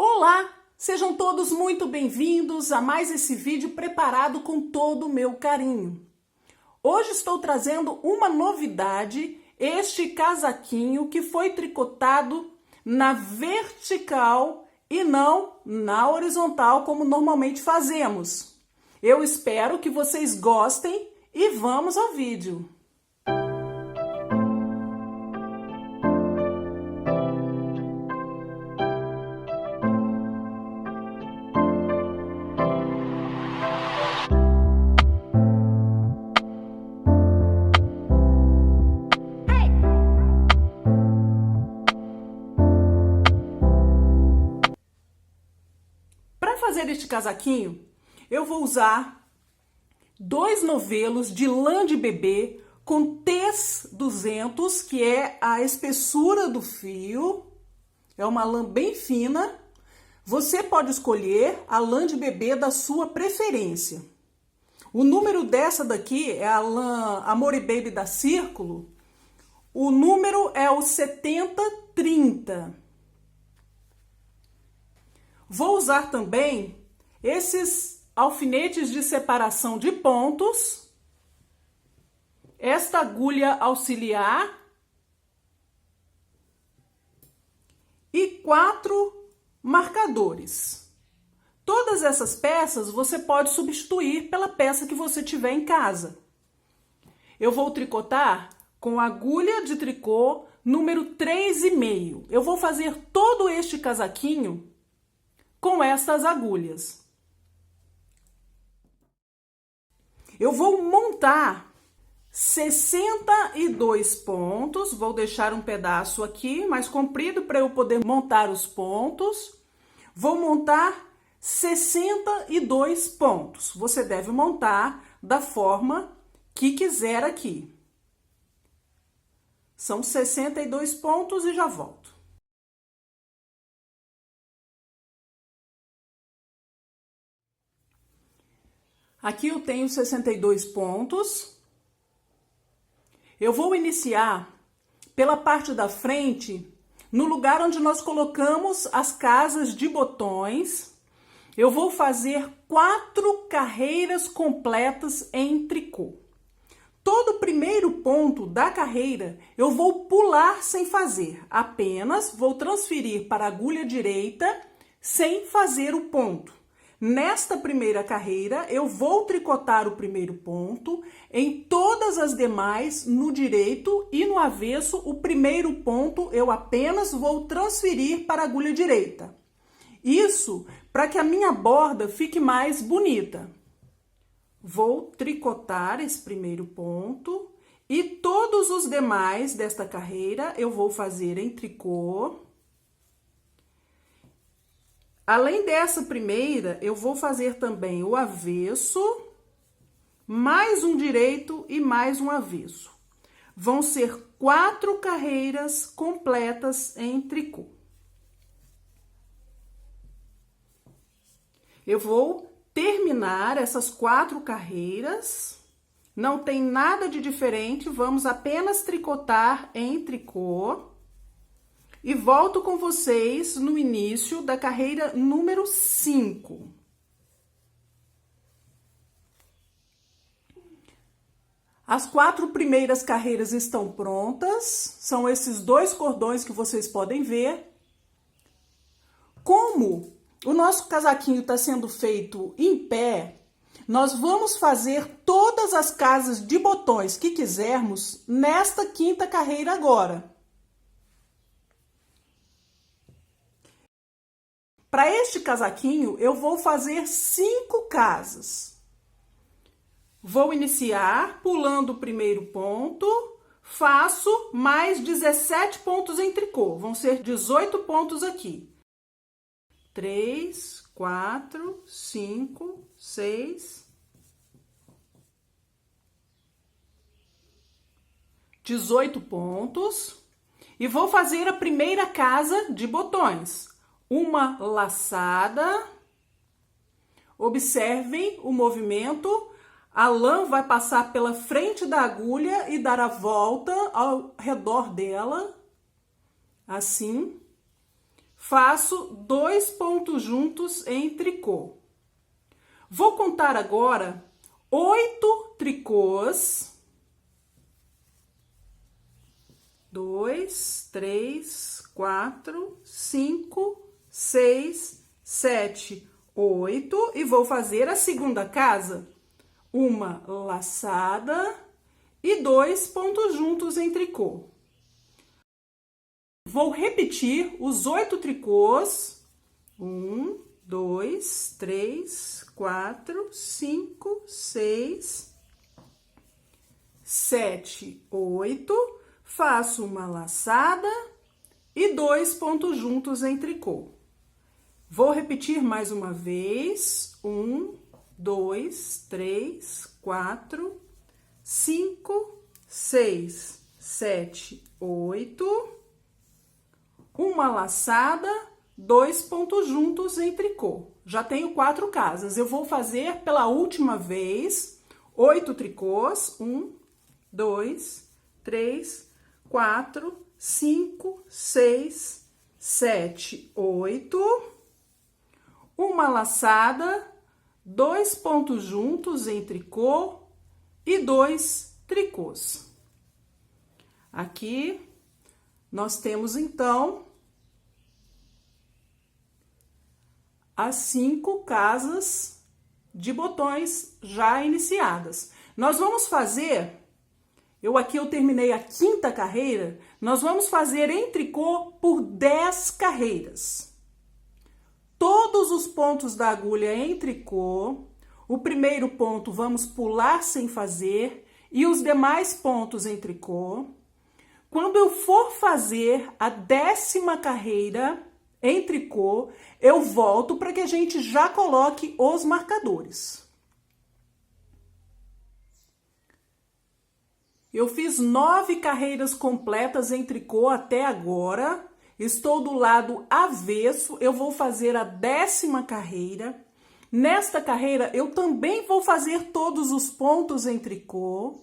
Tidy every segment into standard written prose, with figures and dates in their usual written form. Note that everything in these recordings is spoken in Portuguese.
Olá! Sejam todos muito bem-vindos a mais esse vídeo preparado com todo o meu carinho. Hoje estou trazendo uma novidade, este casaquinho que foi tricotado na vertical e não na horizontal como normalmente fazemos. Eu espero que vocês gostem e vamos ao vídeo. Para fazer este casaquinho, eu vou usar 2 novelos de lã de bebê com tez 200, que é a espessura do fio. É uma lã bem fina. Você pode escolher a lã de bebê da sua preferência. O número dessa daqui é a lã Amore Baby da Círculo. O número é o 7030. Vou usar também esses alfinetes de separação de pontos, esta agulha auxiliar e 4 marcadores. Todas essas peças você pode substituir pela peça que você tiver em casa. Eu vou tricotar com agulha de tricô número 3,5. Eu vou fazer todo este casaquinho com estas agulhas. Eu vou montar 62 pontos, vou deixar um pedaço aqui mais comprido para eu poder montar os pontos. Vou montar 62 pontos. Você deve montar da forma que quiser aqui. São 62 pontos e já volto. Aqui eu tenho 62 pontos. Eu vou iniciar pela parte da frente, no lugar onde nós colocamos as casas de botões. Eu vou fazer 4 carreiras completas em tricô. Todo o primeiro ponto da carreira eu vou pular sem fazer, apenas vou transferir para a agulha direita sem fazer o ponto. Nesta primeira carreira, eu vou tricotar o primeiro ponto, em todas as demais, no direito e no avesso, o primeiro ponto eu apenas vou transferir para a agulha direita. Isso para que a minha borda fique mais bonita. Vou tricotar esse primeiro ponto e todos os demais desta carreira eu vou fazer em tricô. Além dessa primeira, eu vou fazer também o avesso, mais um direito e mais um avesso. Vão ser 4 carreiras completas em tricô. Eu vou terminar essas 4 carreiras, não tem nada de diferente, vamos apenas tricotar em tricô. E volto com vocês no início da carreira número 5. As 4 primeiras carreiras estão prontas, são esses 2 cordões que vocês podem ver. Como o nosso casaquinho está sendo feito em pé, nós vamos fazer todas as casas de botões que quisermos nesta 5ª carreira agora. Para este casaquinho, eu vou fazer 5 casas. Vou iniciar pulando o primeiro ponto, faço mais 17 pontos em tricô. Vão ser 18 pontos aqui. 3, 4, 5, 6, 18 pontos. E vou fazer a primeira casa de botões. Uma laçada, observem o movimento, a lã vai passar pela frente da agulha e dar a volta ao redor dela, assim. faço 2 pontos juntos em tricô. Vou contar agora 8 tricôs. 2, 3, 4, 5, 6, 7, 8. E vou fazer a segunda casa. Uma laçada e 2 pontos juntos em tricô. Vou repetir os 8 tricôs. 1, 2, 3, 4, 5, 6, 7, 8. Faço uma laçada e 2 pontos juntos em tricô. Vou repetir mais uma vez. 1, 2, 3, 4, 5, 6, 7, 8. Uma laçada, 2 pontos juntos em tricô. Já tenho 4 casas. Eu vou fazer pela última vez 8 tricôs. 1, 2, 3, 4, 5, 6, 7, 8. Uma laçada, 2 pontos juntos em tricô e 2 tricôs. Aqui nós temos então as 5 casas de botões já iniciadas. Nós vamos fazer, aqui eu terminei a 5ª carreira, nós vamos fazer em tricô por 10 carreiras. Todos os pontos da agulha em tricô, o primeiro ponto vamos pular sem fazer e os demais pontos em tricô. Quando eu for fazer a 10ª carreira em tricô, eu volto para que a gente já coloque os marcadores. Eu fiz 9 carreiras completas em tricô até agora. Estou do lado avesso, eu vou fazer a 10ª carreira. Nesta carreira, eu também vou fazer todos os pontos em tricô,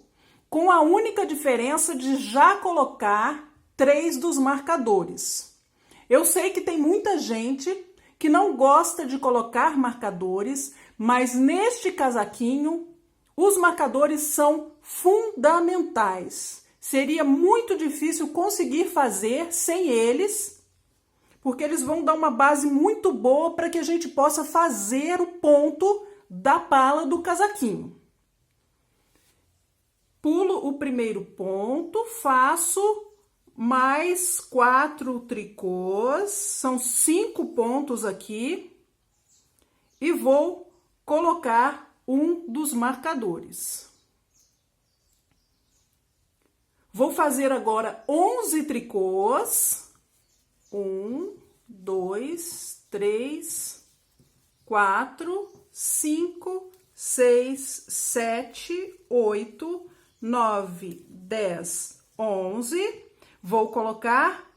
com a única diferença de já colocar 3 dos marcadores. Eu sei que tem muita gente que não gosta de colocar marcadores, mas neste casaquinho, os marcadores são fundamentais. Seria muito difícil conseguir fazer sem eles, porque eles vão dar uma base muito boa para que a gente possa fazer o ponto da pala do casaquinho. Pulo o primeiro ponto, faço mais 4 tricôs, são 5 pontos aqui, e vou colocar um dos marcadores. Vou fazer agora 11 tricôs. 1, 2, 3, 4, 5, 6, 7, 8, 9, 10, 11. Vou colocar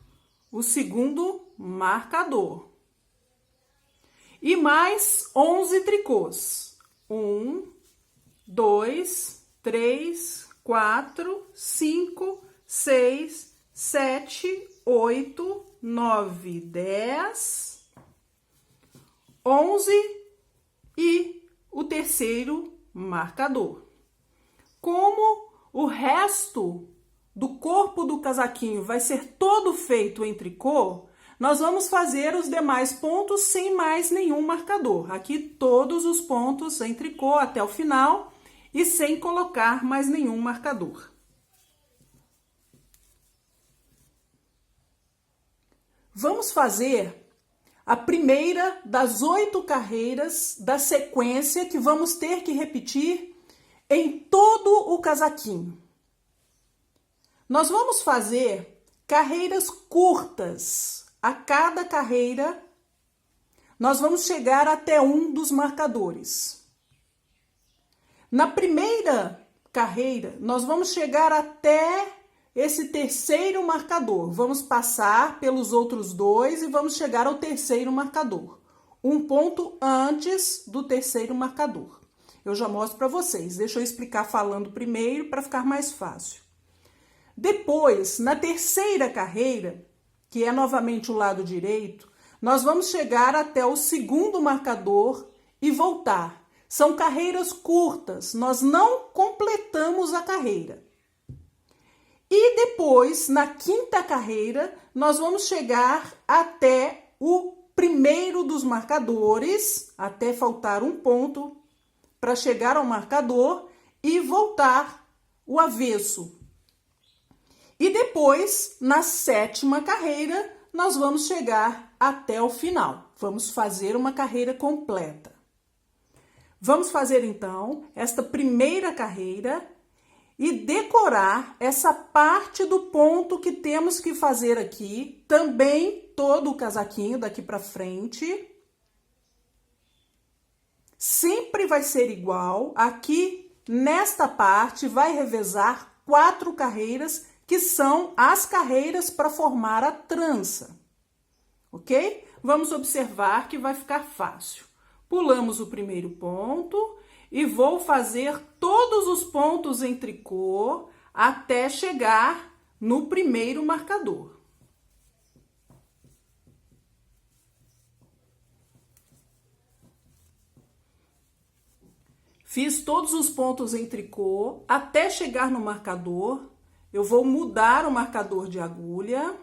o segundo marcador. E mais 11 tricôs. 1, 2, 3, 4, 5, 6, 7, 8, 9, 10, 11 e o terceiro marcador. Como o resto do corpo do casaquinho vai ser todo feito em tricô, nós vamos fazer os demais pontos sem mais nenhum marcador. Aqui todos os pontos em tricô até o final e sem colocar mais nenhum marcador. Vamos fazer a primeira das 8 carreiras da sequência que vamos ter que repetir em todo o casaquinho. Nós vamos fazer carreiras curtas. A cada carreira, nós vamos chegar até um dos marcadores. Na primeira carreira, nós vamos chegar até esse terceiro marcador. Vamos passar pelos outros 2 e vamos chegar ao terceiro marcador. Um ponto antes do terceiro marcador. Eu já mostro para vocês. Deixa eu explicar falando primeiro para ficar mais fácil. Depois, na terceira carreira, que é novamente o lado direito, Nós vamos chegar até o segundo marcador e voltar. São carreiras curtas, nós não completamos a carreira. E depois, na quinta carreira, nós vamos chegar até o primeiro dos marcadores, até faltar um ponto para chegar ao marcador e voltar o avesso. E depois, na sétima carreira, nós vamos chegar até o final. Vamos fazer uma carreira completa. Vamos fazer, então, esta primeira carreira e decorar essa parte do ponto que temos que fazer aqui, também todo o casaquinho daqui para frente. Sempre vai ser igual. Aqui, nesta parte, vai revezar 4 carreiras, que são as carreiras para formar a trança. Ok? Vamos observar que vai ficar fácil. Pulamos o primeiro ponto e vou fazer todos os pontos em tricô até chegar no primeiro marcador. Fiz todos os pontos em tricô até chegar no marcador. Eu vou mudar o marcador de agulha.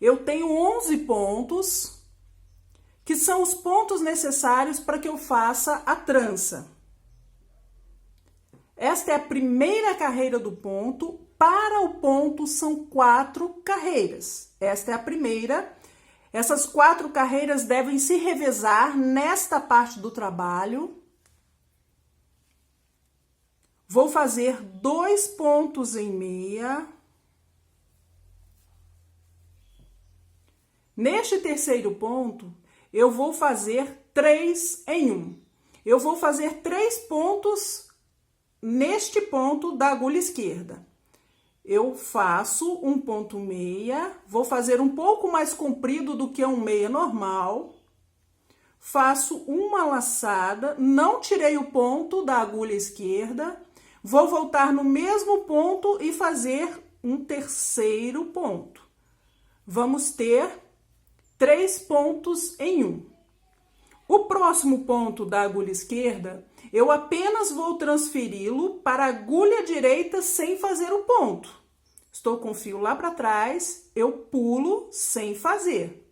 Eu tenho 11 pontos, que são os pontos necessários para que eu faça a trança. Esta é a primeira carreira do ponto. Para o ponto são 4 carreiras. Esta é a primeira. Essas 4 carreiras devem se revezar nesta parte do trabalho. Vou fazer 2 pontos em meia. Neste terceiro ponto, eu vou fazer 3 em 1. Eu vou fazer 3 pontos neste ponto da agulha esquerda. Eu faço um ponto meia, vou fazer um pouco mais comprido do que um meia normal. Faço uma laçada, não tirei o ponto da agulha esquerda. Vou voltar no mesmo ponto e fazer um terceiro ponto. Vamos ter 3 pontos em 1. O próximo ponto da agulha esquerda, eu apenas vou transferi-lo para a agulha direita sem fazer o ponto. Estou com o fio lá para trás, eu pulo sem fazer.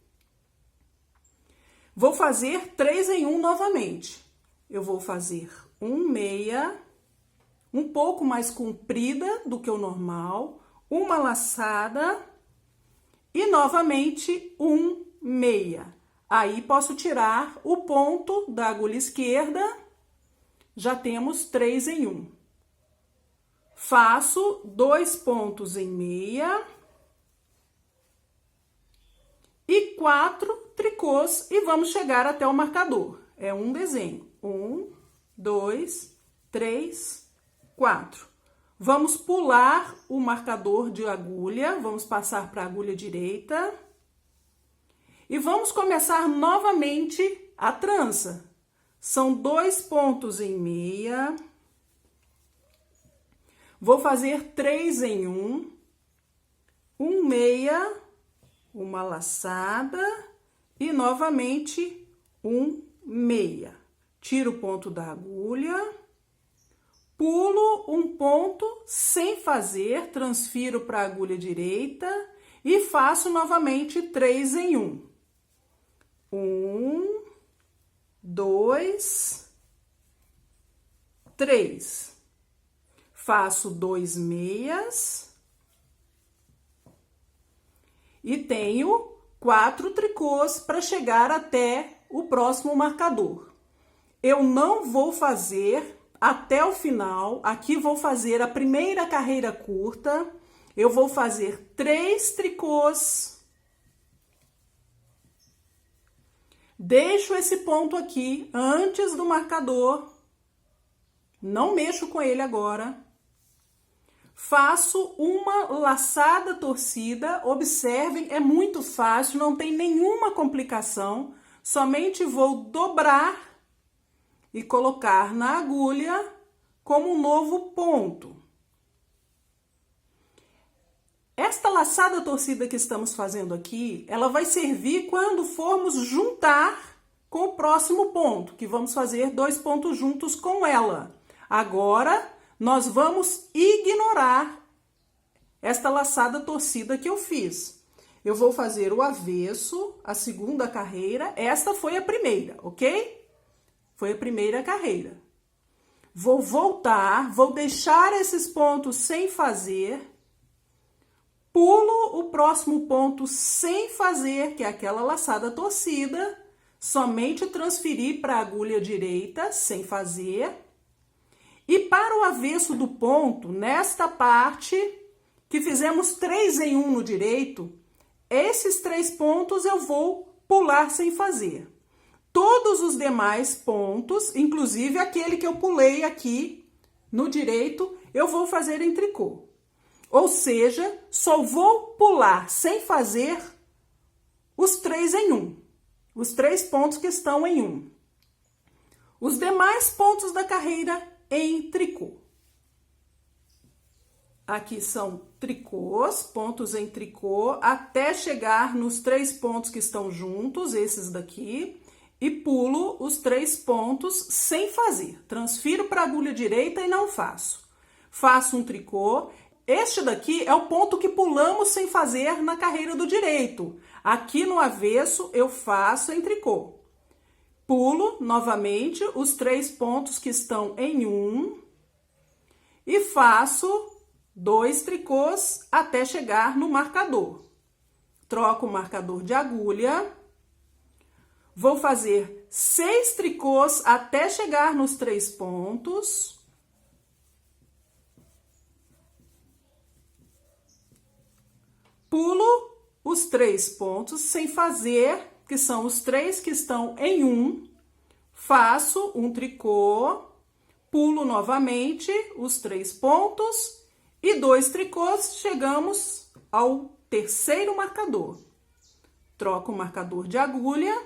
Vou fazer 3 em 1 novamente. Eu vou fazer um meia, um pouco mais comprida do que o normal, uma laçada e novamente um meia. Aí posso tirar o ponto da agulha esquerda, já temos 3 em 1. Faço 2 pontos em meia e 4 tricôs e vamos chegar até o marcador. É um desenho. 1, 2, 3, 4. Vamos pular o marcador de agulha, vamos passar para a agulha direita. E vamos começar novamente a trança. São 2 pontos em meia. Vou fazer 3 em 1. Um meia, uma laçada e novamente um meia. Tiro o ponto da agulha. Pulo um ponto sem fazer, transfiro para a agulha direita e faço novamente 3 em 1. 1, 2, 3. Faço 2 meias e tenho 4 tricôs para chegar até o próximo marcador. Eu não vou fazer até o final, aqui vou fazer a primeira carreira curta, eu vou fazer 3 tricôs. Deixo esse ponto aqui antes do marcador, não mexo com ele agora. Faço uma laçada torcida, observem, é muito fácil, não tem nenhuma complicação, somente vou dobrar e colocar na agulha como um novo ponto. Esta laçada torcida que estamos fazendo aqui, ela vai servir quando formos juntar com o próximo ponto, que vamos fazer 2 pontos juntos com ela. Agora, nós vamos ignorar esta laçada torcida que eu fiz. Eu vou fazer o avesso, a segunda carreira, esta foi a primeira, ok? Foi a primeira carreira. Vou voltar, vou deixar esses pontos sem fazer, pulo o próximo ponto sem fazer, que é aquela laçada torcida, somente transferir para a agulha direita, sem fazer. E para o avesso do ponto, nesta parte, que fizemos 3 em 1 no direito, esses 3 pontos eu vou pular sem fazer. Todos os demais pontos, inclusive aquele que eu pulei aqui no direito, eu vou fazer em tricô. Ou seja, só vou pular sem fazer os 3 em 1. Os 3 pontos que estão em 1. Os demais pontos da carreira em tricô. Aqui são tricôs, pontos em tricô, até chegar nos 3 pontos que estão juntos, esses daqui, e pulo os 3 pontos sem fazer. Transfiro para a agulha direita e não faço. Faço um tricô. Este daqui é o ponto que pulamos sem fazer na carreira do direito. Aqui no avesso eu faço em tricô. Pulo novamente os 3 pontos que estão em 1 e faço 2 tricôs até chegar no marcador. Troco o marcador de agulha. Vou fazer 6 tricôs até chegar nos 3 pontos. Pulo os 3 pontos sem fazer, que são os 3 que estão em 1. Faço um tricô, pulo novamente os 3 pontos e 2 tricôs, chegamos ao terceiro marcador. Troco o marcador de agulha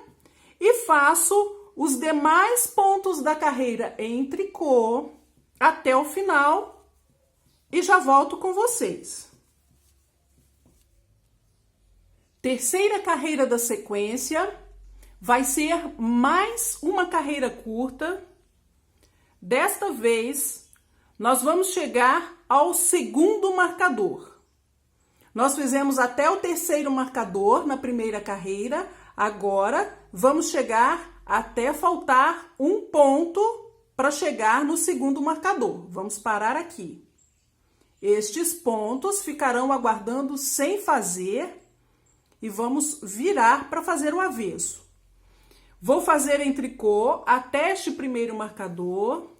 e faço os demais pontos da carreira em tricô até o final e já volto com vocês. Terceira carreira da sequência vai ser mais uma carreira curta. Desta vez, nós vamos chegar ao segundo marcador. Nós fizemos até o terceiro marcador na primeira carreira, agora vamos chegar até faltar um ponto para chegar no segundo marcador. Vamos parar aqui. Estes pontos ficarão aguardando sem fazer e vamos virar para fazer o avesso. Vou fazer em tricô até este primeiro marcador.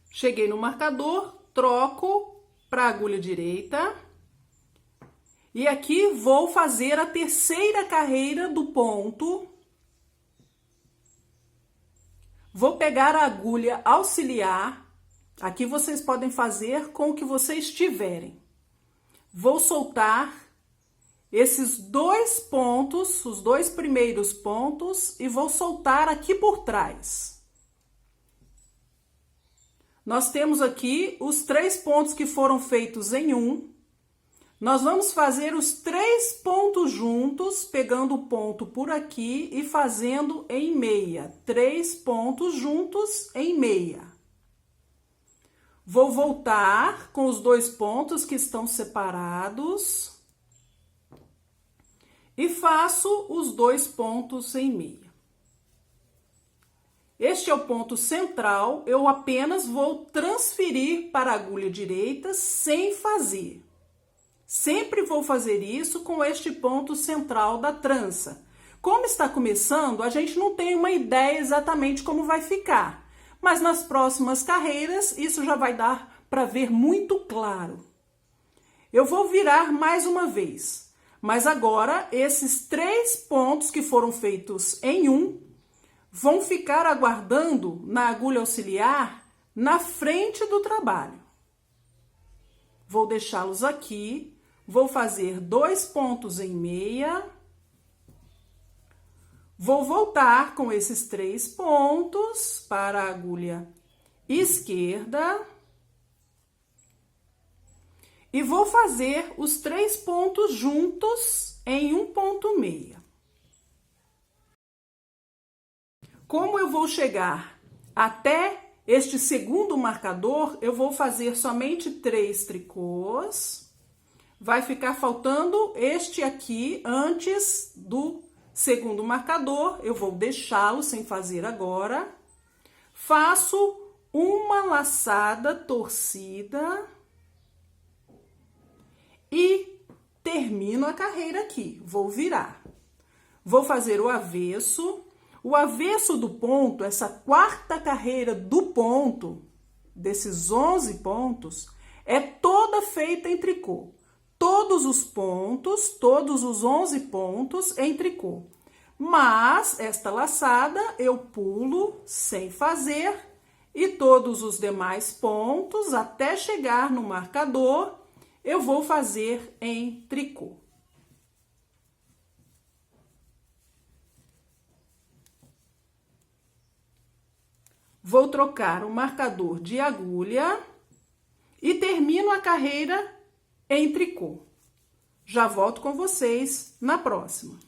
Cheguei no marcador, troco para a agulha direita. E aqui vou fazer a terceira carreira do ponto. Vou pegar a agulha auxiliar. Aqui vocês podem fazer com o que vocês tiverem. Vou soltar esses 2 pontos, os 2 primeiros pontos, e vou soltar aqui por trás. Nós temos aqui os 3 pontos que foram feitos em 1. Nós vamos fazer os 3 pontos juntos, pegando o ponto por aqui e fazendo em meia. 3 pontos juntos em meia. Vou voltar com os 2 pontos que estão separados e faço os 2 pontos em meia. Este é o ponto central, eu apenas vou transferir para a agulha direita sem fazer. Sempre vou fazer isso com este ponto central da trança. Como está começando, a gente não tem uma ideia exatamente como vai ficar. Mas nas próximas carreiras, isso já vai dar para ver muito claro. Eu vou virar mais uma vez, mas agora esses 3 pontos que foram feitos em 1 vão ficar aguardando na agulha auxiliar na frente do trabalho. Vou deixá-los aqui, vou fazer 2 pontos em meia, Vou voltar com esses 3 pontos para a agulha esquerda e vou fazer os 3 pontos juntos em um ponto meia. Como eu vou chegar até este segundo marcador, eu vou fazer somente 3 tricôs. Vai ficar faltando este aqui antes do segundo marcador, eu vou deixá-lo sem fazer agora. Faço uma laçada torcida e termino a carreira aqui. Vou virar. Vou fazer o avesso. O avesso do ponto, essa quarta carreira do ponto, desses 11 pontos, é toda feita em tricô. Todos os pontos, todos os 11 pontos em tricô. Mas esta laçada eu pulo sem fazer e todos os demais pontos, até chegar no marcador, eu vou fazer em tricô. Vou trocar o marcador de agulha e termino a carreira em tricô. Já volto com vocês na próxima.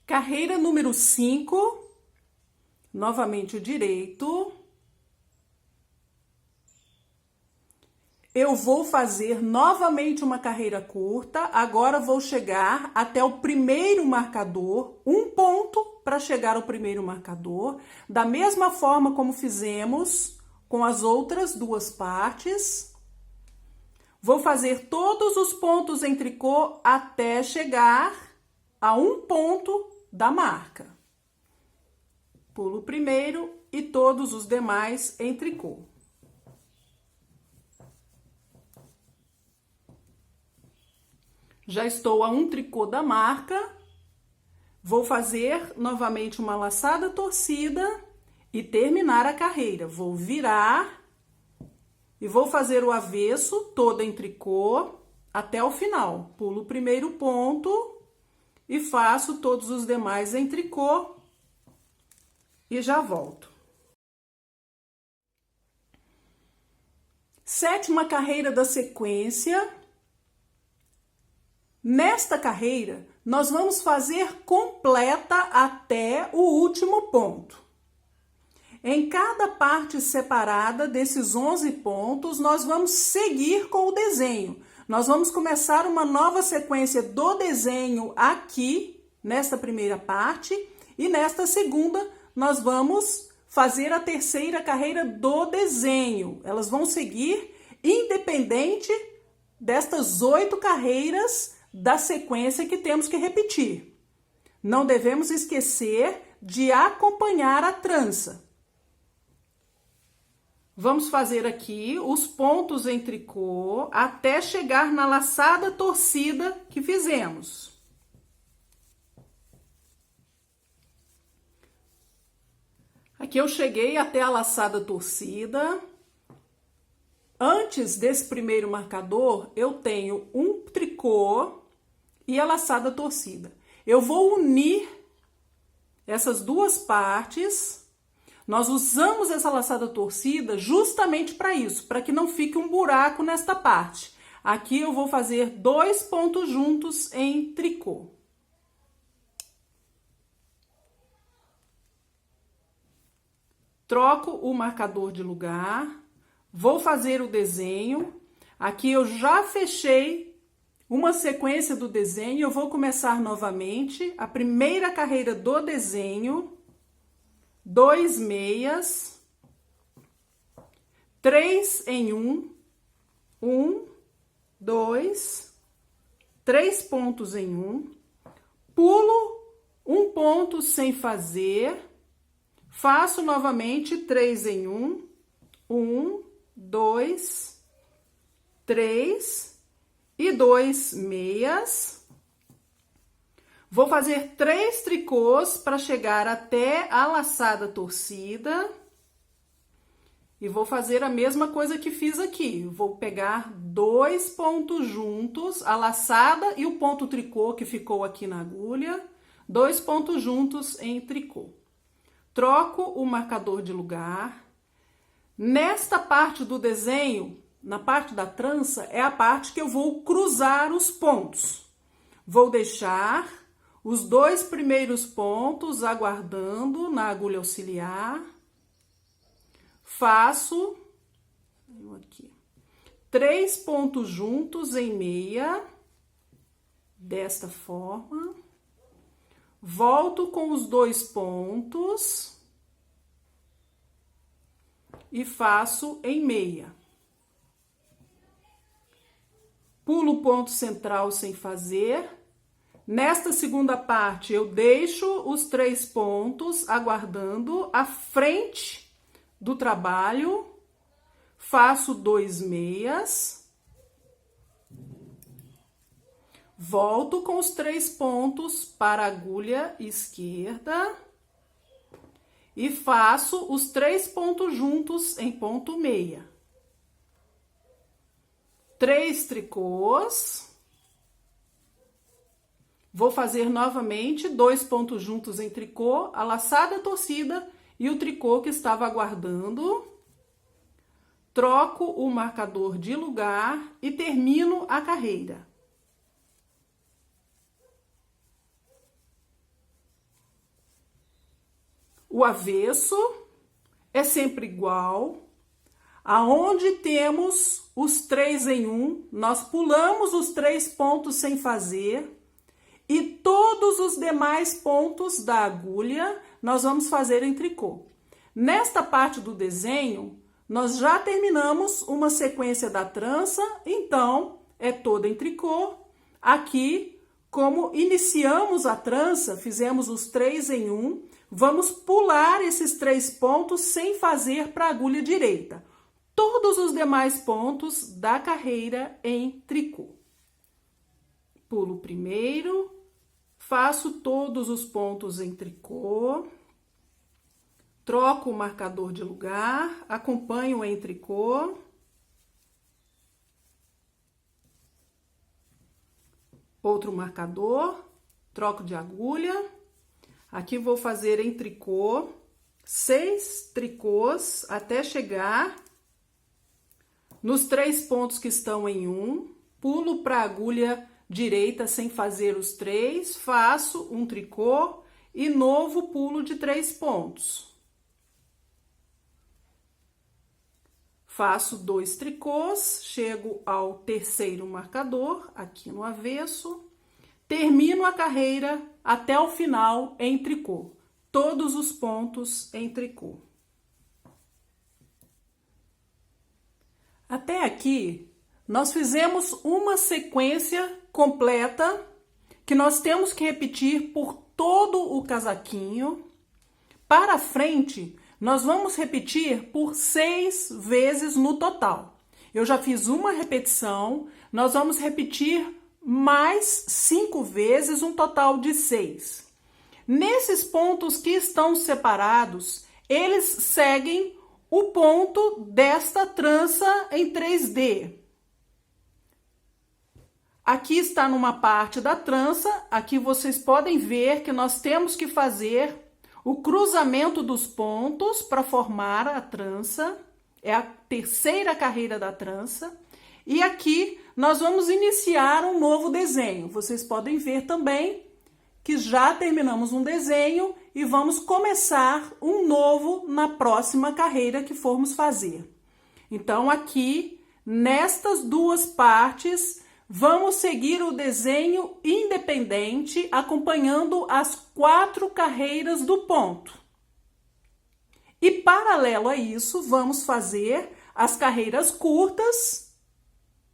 Carreira número 5, novamente o direito. Eu vou fazer novamente uma carreira curta, agora vou chegar até o primeiro marcador, um ponto para chegar ao primeiro marcador, da mesma forma como fizemos com as outras 2 partes. Vou fazer todos os pontos em tricô até chegar a um ponto da marca. Pulo o primeiro e todos os demais em tricô. Já estou a um tricô da marca. Vou fazer novamente uma laçada torcida e terminar a carreira. Vou virar e vou fazer o avesso todo em tricô até o final. Pulo o primeiro ponto e faço todos os demais em tricô e já volto. 7ª carreira da sequência. Nesta carreira, nós vamos fazer completa até o último ponto. Em cada parte separada desses 11 pontos, nós vamos seguir com o desenho. Nós vamos começar uma nova sequência do desenho aqui, nesta primeira parte, e nesta segunda, nós vamos fazer a terceira carreira do desenho. Elas vão seguir independente destas 8 carreiras da sequência que temos que repetir. Não devemos esquecer de acompanhar a trança. Vamos fazer aqui os pontos em tricô até chegar na laçada torcida que fizemos. Aqui eu cheguei até a laçada torcida. Antes desse primeiro marcador, eu tenho um tricô e a laçada torcida. Eu vou unir essas 2 partes. Nós usamos essa laçada torcida justamente para isso, para que não fique um buraco nesta parte. Aqui eu vou fazer 2 pontos juntos em tricô. Troco o marcador de lugar, vou fazer o desenho. Aqui eu já fechei uma sequência do desenho, eu vou começar novamente a primeira carreira do desenho, 2 meias, 3 em 1, 2, 3 pontos em 1, pulo um ponto sem fazer, faço novamente 3 em 1, 2, 3 e 2 meias. Vou fazer 3 tricôs para chegar até a laçada torcida E vou fazer a mesma coisa que fiz aqui. Vou pegar 2 pontos juntos, a laçada e o ponto tricô que ficou aqui na agulha, 2 pontos juntos em tricô. Troco o marcador de lugar. Nesta parte do desenho, na parte da trança, é a parte que eu vou cruzar os pontos. Vou deixar os 2 primeiros pontos aguardando na agulha auxiliar. Faço aqui 3 pontos juntos em meia, desta forma. Volto com os 2 pontos e faço em meia. Pulo o ponto central sem fazer. Nesta segunda parte, eu deixo os 3 pontos aguardando à frente do trabalho, faço 2 meias, volto com os 3 pontos para a agulha esquerda e faço os 3 pontos juntos em ponto meia. 3 tricôs. Vou fazer novamente 2 pontos juntos em tricô, a laçada torcida e o tricô que estava aguardando. Troco o marcador de lugar e termino a carreira. O avesso é sempre igual. Aonde temos os 3 em 1, nós pulamos os 3 pontos sem fazer e todos os demais pontos da agulha nós vamos fazer em tricô. Nesta parte do desenho, nós já terminamos uma sequência da trança, então é toda em tricô. Aqui, como iniciamos a trança, fizemos os 3 em 1, vamos pular esses 3 pontos sem fazer para a agulha direita. Todos os demais pontos da carreira em tricô. Pulo primeiro, faço todos os pontos em tricô, troco o marcador de lugar, acompanho em tricô, outro marcador, troco de agulha, aqui vou fazer em tricô 6 tricôs até chegar nos 3 pontos que estão em 1, pulo para a agulha direita sem fazer os 3, faço um tricô e novo pulo de 3 pontos. Faço 2 tricôs, chego ao terceiro marcador, aqui no avesso, termino a carreira até o final em tricô, todos os pontos em tricô. Até aqui, nós fizemos uma sequência completa que nós temos que repetir por todo o casaquinho. Para frente, nós vamos repetir por 6 vezes no total. Eu já fiz uma repetição, nós vamos repetir mais 5 vezes, um total de 6. Nesses pontos que estão separados, eles seguem o ponto desta trança em 3D. Aqui está numa parte da trança, aqui vocês podem ver que nós temos que fazer o cruzamento dos pontos para formar a trança, é a terceira carreira da trança, e aqui nós vamos iniciar um novo desenho. Vocês podem ver também que já terminamos um desenho e vamos começar um novo na próxima carreira que formos fazer. Então, aqui, nestas 2 partes, vamos seguir o desenho independente, acompanhando as 4 carreiras do ponto. E, paralelo a isso, vamos fazer as carreiras curtas,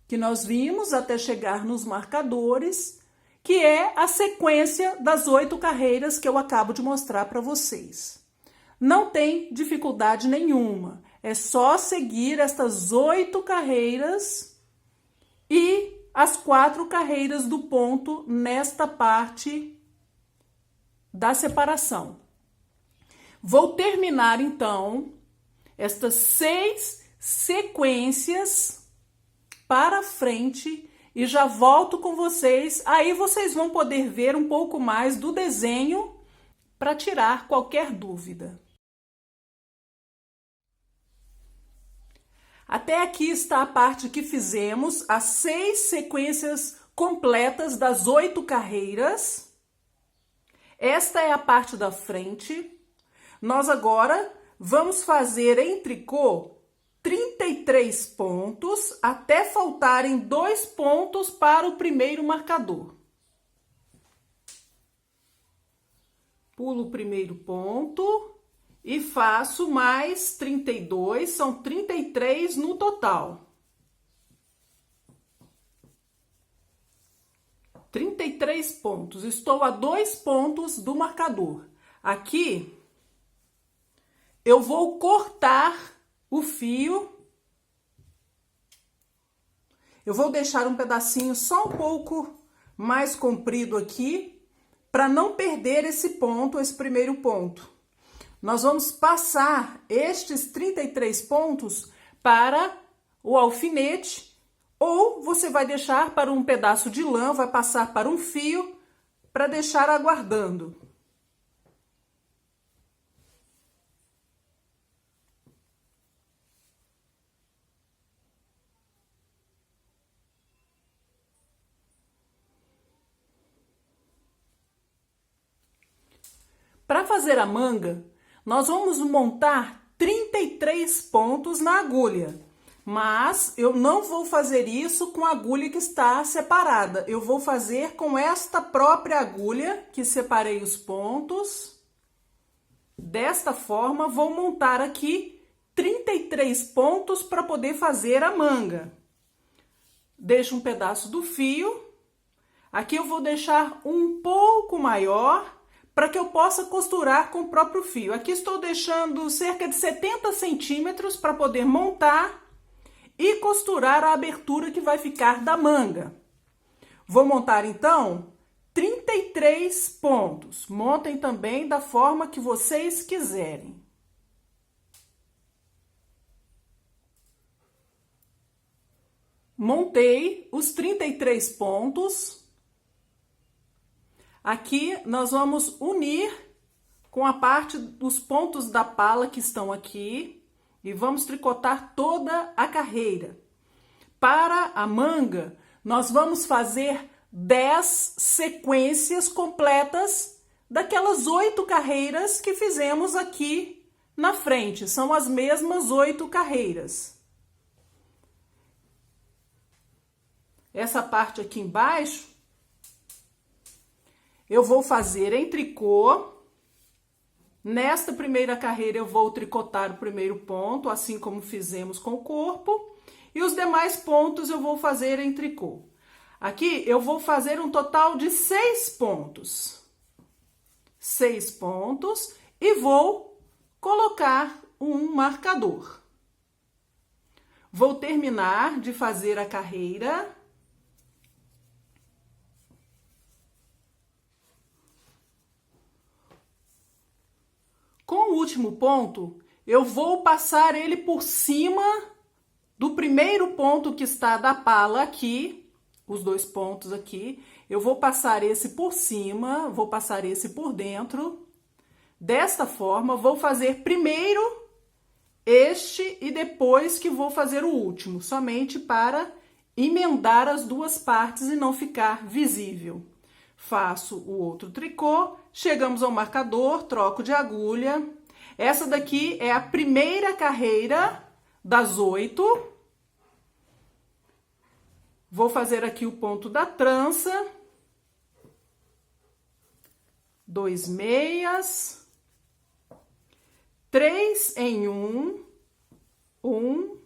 que nós vimos até chegar nos marcadores, que é a sequência das 8 carreiras que eu acabo de mostrar para vocês. Não tem dificuldade nenhuma, é só seguir estas 8 carreiras e as 4 carreiras do ponto nesta parte da separação. Vou terminar, então, estas 6 sequências para frente e já volto com vocês. Aí vocês vão poder ver um pouco mais do desenho para tirar qualquer dúvida. Até aqui está a parte que fizemos, as 6 sequências completas das 8 carreiras. Esta é a parte da frente. Nós agora vamos fazer em tricô 33 pontos, até faltarem 2 pontos para o primeiro marcador. Pulo o primeiro ponto e faço mais 32, são 33 no total. 33 pontos, estou a 2 pontos do marcador. Aqui, eu vou cortar o fio. Eu vou deixar um pedacinho só um pouco mais comprido aqui, para não perder esse ponto, esse primeiro ponto. Nós vamos passar estes 33 pontos para o alfinete, ou você vai deixar para um pedaço de lã, vai passar para um fio, para deixar aguardando. Para fazer a manga, nós vamos montar 33 pontos na agulha, mas eu não vou fazer isso com a agulha que está separada. Eu vou fazer com esta própria agulha que separei os pontos. Desta forma, vou montar aqui 33 pontos para poder fazer a manga. Deixo um pedaço do fio. Aqui eu vou deixar um pouco maior, para que eu possa costurar com o próprio fio. Aqui estou deixando cerca de 70 centímetros para poder montar e costurar a abertura que vai ficar da manga. Vou montar então 33 pontos. Montem também da forma que vocês quiserem. Montei os 33 pontos. Aqui nós vamos unir com a parte dos pontos da pala que estão aqui e vamos tricotar toda a carreira. Para a manga, nós vamos fazer 10 sequências completas daquelas 8 carreiras que fizemos aqui na frente. São as mesmas 8 carreiras. Essa parte aqui embaixo, eu vou fazer em tricô. Nesta primeira carreira eu vou tricotar o primeiro ponto, assim como fizemos com o corpo. E os demais pontos eu vou fazer em tricô. Aqui eu vou fazer um total de 6 pontos. 6 pontos e vou colocar um marcador. Vou terminar de fazer a carreira. Com o último ponto, eu vou passar ele por cima do primeiro ponto que está da pala aqui, os 2 pontos aqui. Eu vou passar esse por cima, vou passar esse por dentro. Desta forma, vou fazer primeiro este e depois que vou fazer o último, somente para emendar as duas partes e não ficar visível. Faço o outro tricô, chegamos ao marcador, troco de agulha. Essa daqui é a primeira carreira das 8. Vou fazer aqui o ponto da trança. 2 meias. 3 em 1. 1,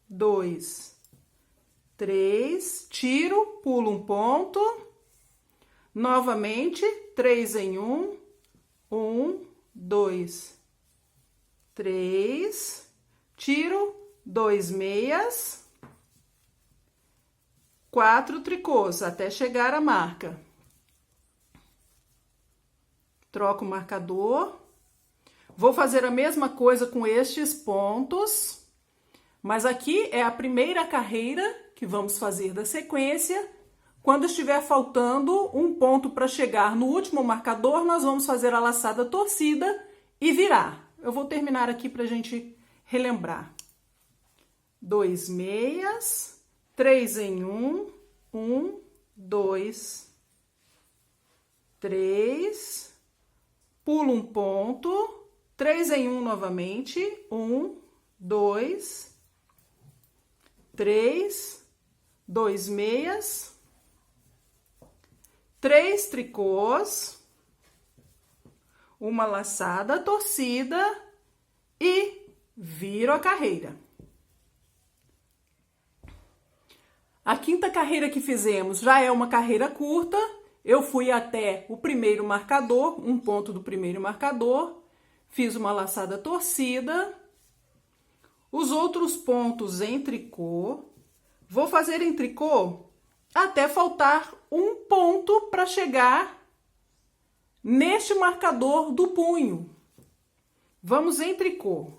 2, 3. Tiro, pulo um ponto. Novamente, 3 em 1, 1, 2, 3, tiro, 2 meias, 4 tricôs, até chegar à marca. Troco o marcador, Vou fazer a mesma coisa com estes pontos, mas aqui é a primeira carreira que vamos fazer da sequência. Quando estiver faltando um ponto para chegar no último marcador, nós vamos fazer a laçada torcida e virar. Eu vou terminar aqui para a gente relembrar. 2 meias, 3 em 1, 1, 2, 3, pulo um ponto, 3 em 1 novamente, 1, 2, 3, 2 meias, 3 tricôs, uma laçada torcida e viro a carreira. A quinta carreira que fizemos já é uma carreira curta. Eu fui até o primeiro marcador, um ponto do primeiro marcador, fiz uma laçada torcida, os outros pontos em tricô, vou fazer em tricô até faltar um ponto para chegar neste marcador do punho. Vamos em tricô.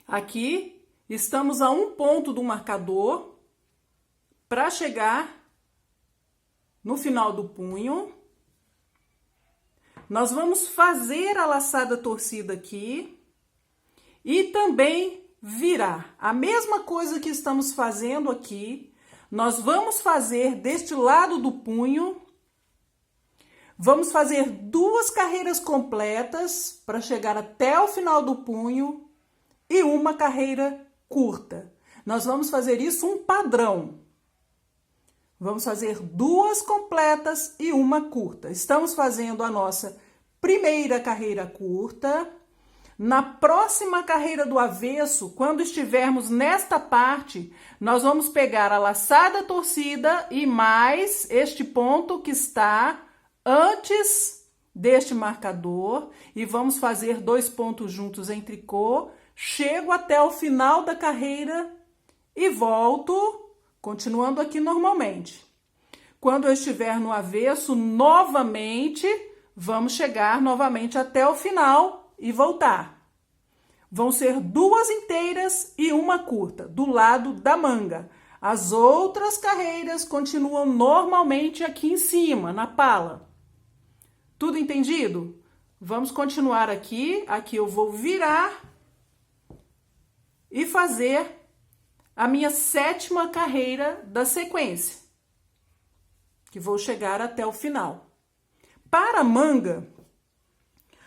Aqui estamos a um ponto do marcador para chegar no final do punho. Nós vamos fazer a laçada torcida aqui e também virar. A mesma coisa que estamos fazendo aqui, nós vamos fazer deste lado do punho. Vamos fazer 2 carreiras completas para chegar até o final do punho e uma carreira curta. Nós vamos fazer isso um padrão. Vamos fazer 2 completas e uma curta. Estamos fazendo a nossa primeira carreira curta. Na próxima carreira do avesso, quando estivermos nesta parte, nós vamos pegar a laçada torcida e mais este ponto que está antes deste marcador e vamos fazer 2 pontos juntos em tricô. Chego até o final da carreira e volto, continuando aqui normalmente. Quando eu estiver no avesso, novamente, vamos chegar novamente até o final e voltar. Vão ser 2 inteiras e uma curta, do lado da manga. As outras carreiras continuam normalmente aqui em cima, na pala. Tudo entendido? Vamos continuar aqui. Aqui eu vou virar e fazer a minha 7ª carreira da sequência, que vou chegar até o final. Para a manga,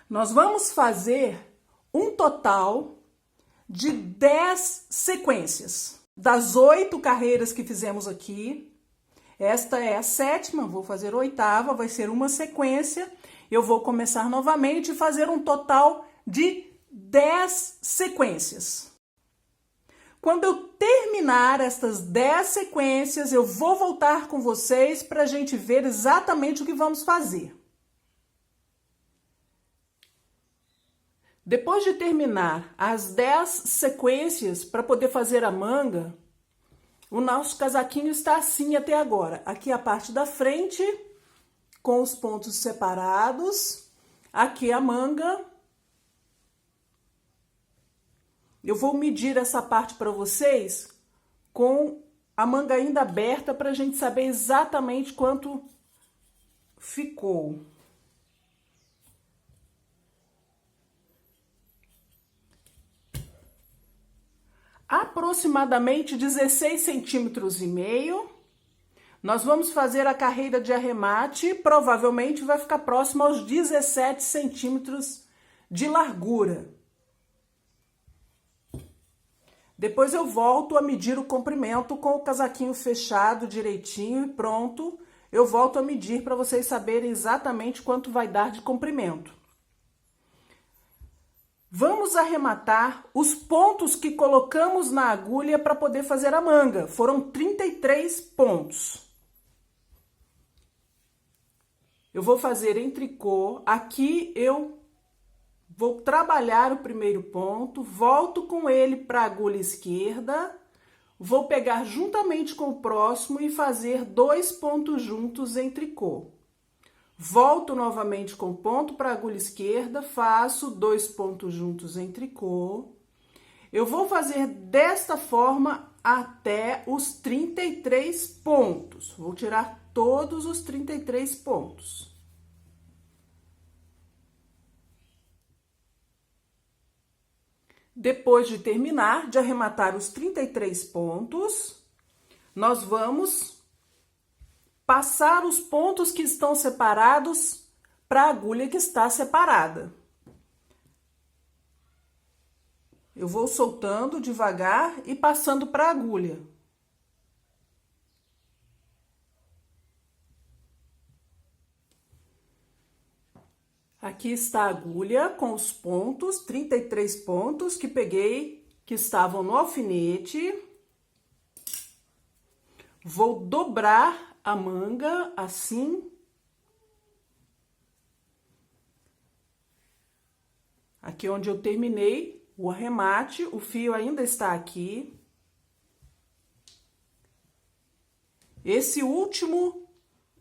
nós vamos fazer um total de 10 sequências. Das 8 carreiras que fizemos aqui, esta é a 7ª, vou fazer a 8ª, vai ser uma sequência. Eu vou começar novamente e fazer um total de 10 sequências. Quando eu terminar estas 10 sequências, eu vou voltar com vocês para a gente ver exatamente o que vamos fazer. Depois de terminar as 10 sequências para poder fazer a manga, o nosso casaquinho está assim até agora. Aqui a parte da frente, com os pontos separados. Aqui a manga. Eu vou medir essa parte para vocês com a manga ainda aberta para a gente saber exatamente quanto ficou. Aproximadamente 16 centímetros e meio. Nós vamos fazer a carreira de arremate, provavelmente vai ficar próximo aos 17 centímetros de largura. Depois eu volto a medir o comprimento com o casaquinho fechado direitinho e pronto. Eu volto a medir para vocês saberem exatamente quanto vai dar de comprimento. Vamos arrematar os pontos que colocamos na agulha para poder fazer a manga. Foram 33 pontos. Eu vou fazer em tricô. Aqui eu vou trabalhar o primeiro ponto, volto com ele para a agulha esquerda, vou pegar juntamente com o próximo e fazer 2 pontos juntos em tricô. Volto novamente com ponto para a agulha esquerda, faço 2 pontos juntos em tricô. Eu vou fazer desta forma até os 33 pontos. Vou tirar todos os 33 pontos. Depois de terminar de arrematar os 33 pontos, nós vamos passar os pontos que estão separados para a agulha que está separada. Eu vou soltando devagar e passando para a agulha. Aqui está a agulha com os pontos, 33 pontos que peguei, que estavam no alfinete. Vou dobrar a manga assim. Aqui onde eu terminei o arremate, o fio ainda está aqui. Esse último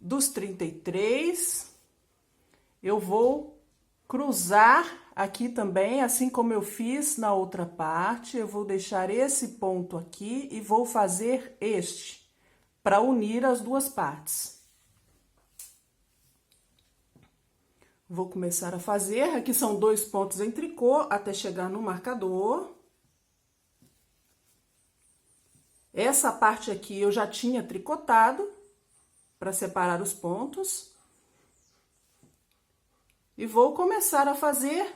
dos 33, eu vou cruzar aqui também, assim como eu fiz na outra parte. Eu vou deixar esse ponto aqui e vou fazer este, para unir as duas partes. Vou começar a fazer, aqui são 2 pontos em tricô até chegar no marcador. Essa parte aqui eu já tinha tricotado para separar os pontos. E vou começar a fazer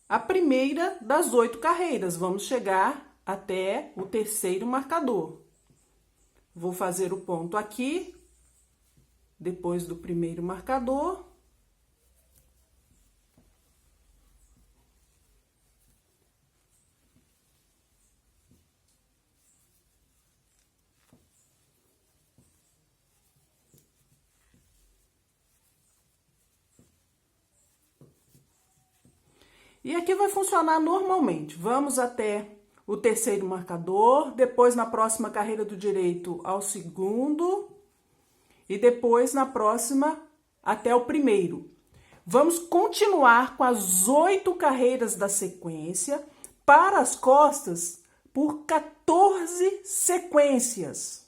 a primeira das 8 carreiras. Vamos chegar até o terceiro marcador. Vou fazer o ponto aqui, depois do primeiro marcador. E aqui vai funcionar normalmente. Vamos até o terceiro marcador, depois na próxima carreira do direito ao segundo e depois na próxima até o primeiro. Vamos continuar com as 8 carreiras da sequência para as costas por 14 sequências.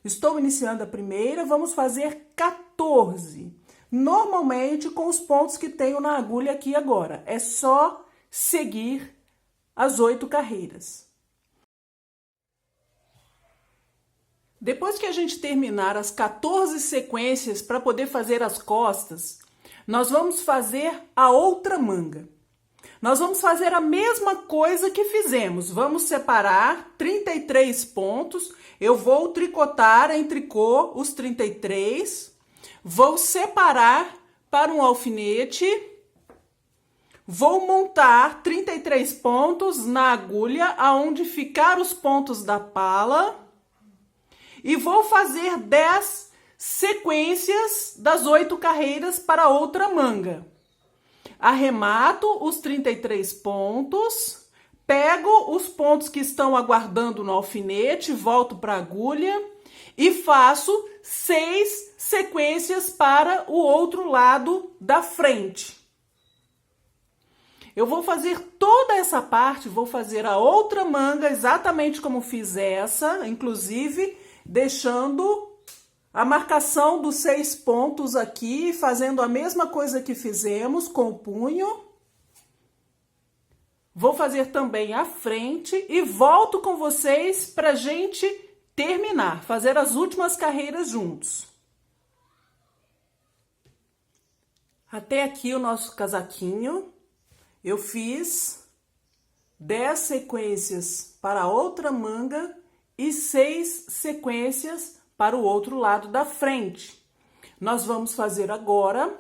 Estou iniciando a primeira, vamos fazer 14. Normalmente com os pontos que tenho na agulha aqui agora. É só seguir as 8 carreiras. Depois que a gente terminar as 14 sequências para poder fazer as costas, nós vamos fazer a outra manga. Nós vamos fazer a mesma coisa que fizemos. Vamos separar 33 pontos. Eu vou tricotar em tricô os 33. Vou separar para um alfinete, vou montar 33 pontos na agulha, aonde ficar os pontos da pala, e vou fazer 10 sequências das 8 carreiras para outra manga. Arremato os 33 pontos, pego os pontos que estão aguardando no alfinete, volto para a agulha e faço 6 sequências para o outro lado da frente. Eu vou fazer toda essa parte, vou fazer a outra manga exatamente como fiz essa, inclusive deixando a marcação dos 6 pontos aqui, fazendo a mesma coisa que fizemos com o punho. Vou fazer também a frente e volto com vocês para a gente terminar, fazer as últimas carreiras juntos. Até aqui o nosso casaquinho, eu fiz 10 sequências para a outra manga e 6 sequências para o outro lado da frente. Nós vamos fazer agora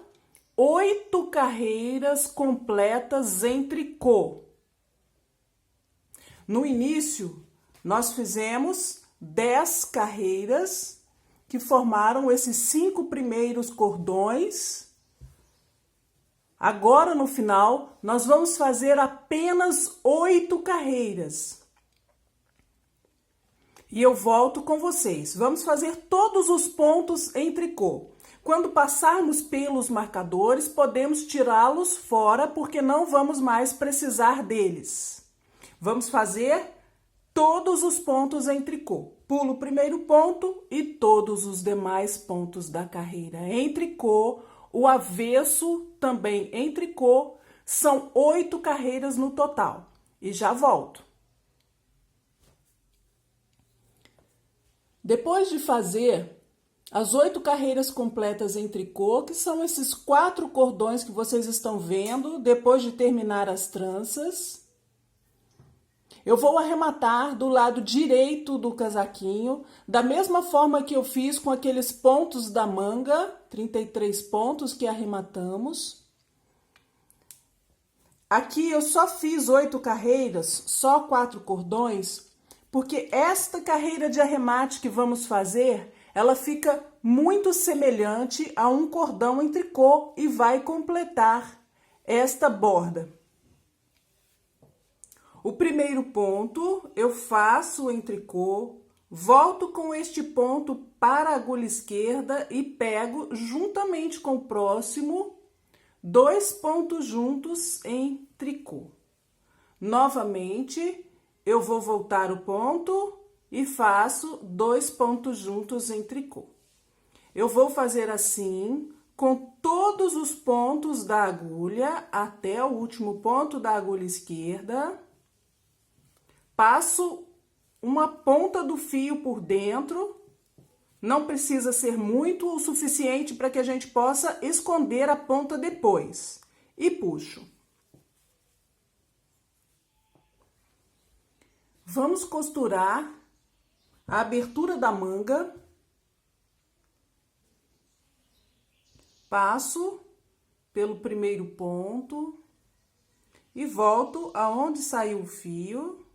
8 carreiras completas em tricô. No início, nós fizemos 10 carreiras que formaram esses 5 primeiros cordões. Agora, no final, nós vamos fazer apenas 8 carreiras. E eu volto com vocês. Vamos fazer todos os pontos em tricô. Quando passarmos pelos marcadores, podemos tirá-los fora porque não vamos mais precisar deles. Vamos fazer todos os pontos em tricô. Pulo o primeiro ponto e todos os demais pontos da carreira em tricô. O avesso também em tricô. São 8 carreiras no total. E já volto. Depois de fazer as 8 carreiras completas em tricô, que são esses 4 cordões que vocês estão vendo, depois de terminar as tranças, eu vou arrematar do lado direito do casaquinho, da mesma forma que eu fiz com aqueles pontos da manga, 33 pontos que arrematamos. Aqui eu só fiz 8 carreiras, só 4 cordões, porque esta carreira de arremate que vamos fazer, ela fica muito semelhante a um cordão em tricô e vai completar esta borda. O primeiro ponto eu faço em tricô, volto com este ponto para a agulha esquerda e pego juntamente com o próximo 2 pontos juntos em tricô. Novamente, eu vou voltar o ponto e faço 2 pontos juntos em tricô. Eu vou fazer assim com todos os pontos da agulha até o último ponto da agulha esquerda. Passo uma ponta do fio por dentro. Não precisa ser muito o suficiente para que a gente possa esconder a ponta depois. E puxo. Vamos costurar a abertura da manga. Passo pelo primeiro ponto e volto aonde saiu o fio.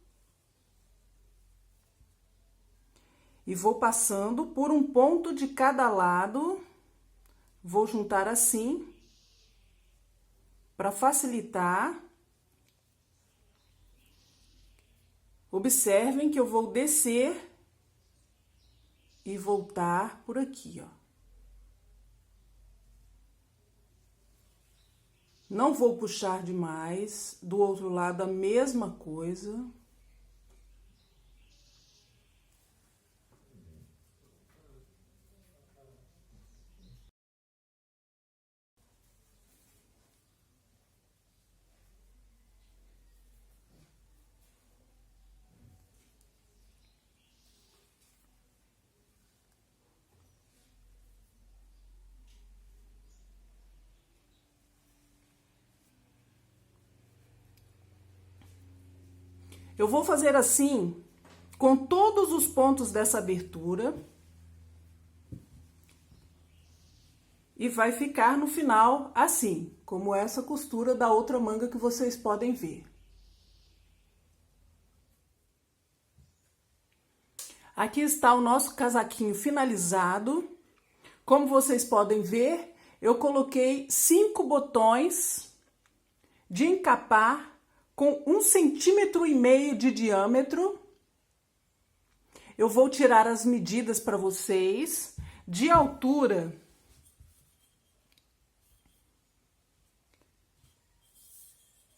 E vou passando por um ponto de cada lado. Vou juntar assim, para facilitar. Observem que eu vou descer e voltar por aqui, ó. Não vou puxar demais. Do outro lado, a mesma coisa. Eu vou fazer assim com todos os pontos dessa abertura. E vai ficar no final assim, como essa costura da outra manga que vocês podem ver. Aqui está o nosso casaquinho finalizado. Como vocês podem ver, eu coloquei 5 botões de encapar com 1,5 cm de diâmetro. Eu vou tirar as medidas para vocês. De altura,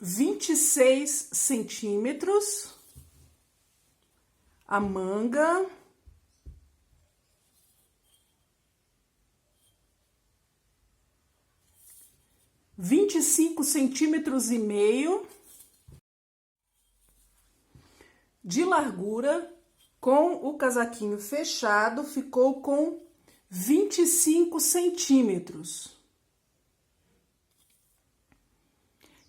26 centímetros. A manga, 25 centímetros e meio de largura. Com o casaquinho fechado, ficou com 25 centímetros.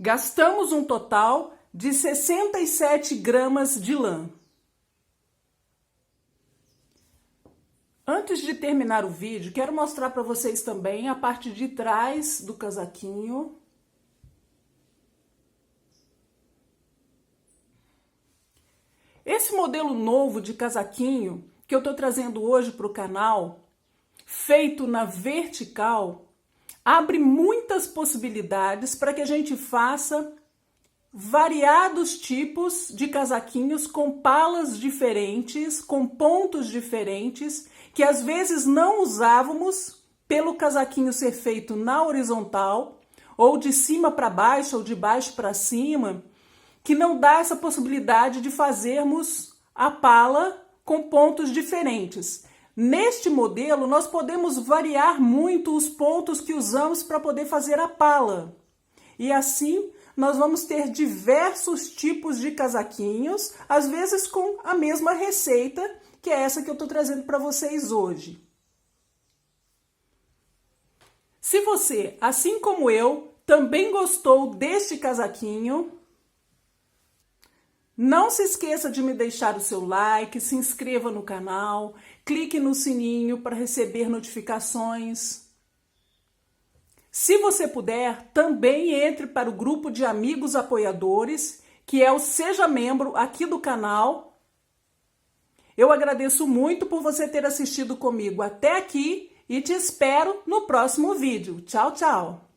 Gastamos um total de 67 gramas de lã. Antes de terminar o vídeo, quero mostrar para vocês também a parte de trás do casaquinho. Esse modelo novo de casaquinho que eu tô trazendo hoje para o canal, feito na vertical, abre muitas possibilidades para que a gente faça variados tipos de casaquinhos com palas diferentes, com pontos diferentes, que às vezes não usávamos pelo casaquinho ser feito na horizontal, ou de cima para baixo, ou de baixo para cima, que não dá essa possibilidade de fazermos a pala com pontos diferentes. Neste modelo, nós podemos variar muito os pontos que usamos para poder fazer a pala. E assim, nós vamos ter diversos tipos de casaquinhos, às vezes com a mesma receita, que é essa que eu estou trazendo para vocês hoje. Se você, assim como eu, também gostou deste casaquinho, não se esqueça de me deixar o seu like, se inscreva no canal, clique no sininho para receber notificações. Se você puder, também entre para o grupo de amigos apoiadores, que é o Seja Membro aqui do canal. Eu agradeço muito por você ter assistido comigo até aqui e te espero no próximo vídeo. Tchau, tchau!